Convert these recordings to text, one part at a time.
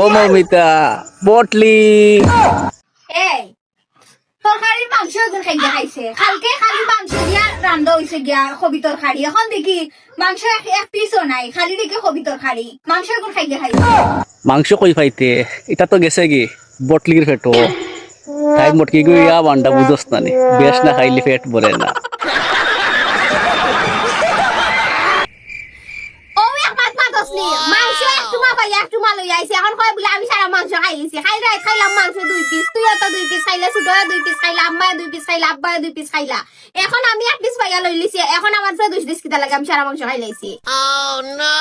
ও মমিতা বটলি এই তরকারির মাংস এখন খাইতে খাইছে কালকে খালি মাংস দিয়া রান্না হয়েছে গিয়া কবি তরকারি এখন দেখি মাংস এক পিসও নাই খালি দেখি কবি তরকারি মাংস এখন খাইতে খাইছে মাংস কই পাইতে এটা তো গেছে কি বটলির ফেটো তাই মটকি গিয়া বান্ডা বুঝস না বেশ না খাইলে পেট ভরে না ও এক মাছ মাতসনি মাংস একটু মা পাই একটু মা লই আইছে এখন কয় বলে আমি সারা মাংস খাইলিছি খাইলাম মাংস 2 পিস তুই তো 2 পিস খাইলা ছোট 2 পিস খাইলা আম্মা 2 পিস খাইলা আব্বা 2 পিস খাইলা এখন আমি এক পিস পাইয়া লইলিছি এখন আমার 2 পিস কিটা লাগে আমি সারা মাংস খাইলাইছি ও নো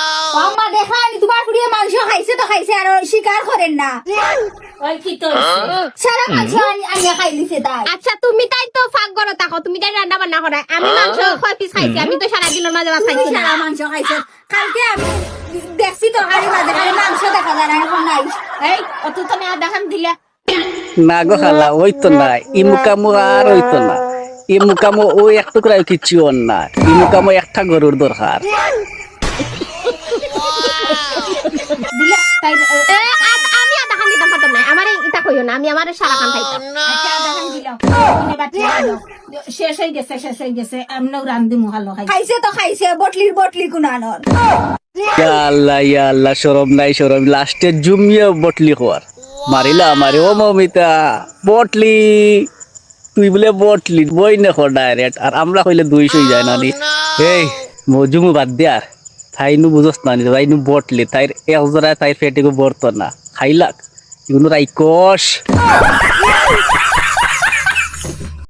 আম্মা দেখা আমি তোমার ফুড়িয়ে মাংস খাইছে তো খাইছে আর স্বীকার করেন না ওই কি তো সারা মাংস আমি খাইলিছি তাই আচ্ছা তুমি তাই তো ফাঁক করো তাকো তুমি তাই রান্না বান্না করো আমি মাংস কয় পিস খাইছি আমি তো সারা দিনের মাঝে ভাত খাইছি সারা মাংস খাইছে কালকে আমি দেখছি তো হাড়ি মাঝে খালি মাংস দেখা যায় না এখন নাই এই অত তুমি আর দেখান দিলা না গো খালা ওই তো না ইমুকামু আর ওই তো না ইমুকামু ওই এক টুকরা কিছু না ইমুকামু একটা গরুর দরকার দিলা তাই আমি আর দেখান দিতাম পারতাম না আমার এটা কইও না আমি আমার সারা খান খাইতাম আচ্ছা দেখান দিলাম তুমি বাচ্চা দাও শেষ হয়ে গেছে আমরাও রান্ধি মুহালো খাইছে তো খাইছে বটলি কুনানোর ইয়া আল্লাহ শরম নাই শরম লাস্টে জুমিয়ে বটলি খোয়ার মারিলা আমারে ও মমিতা বটলি তুই বলে বটলি বই না খো ডাইরেক্ট আর আমরা কইলে 200 যায় না নি এই মজুমু বাদ দে আর তাইনু বুঝস না নি তাইনু বটলি তাইর এক জোড়া তাইর পেটে গো বর্ত না খাইলাক ইগুনো রাইকস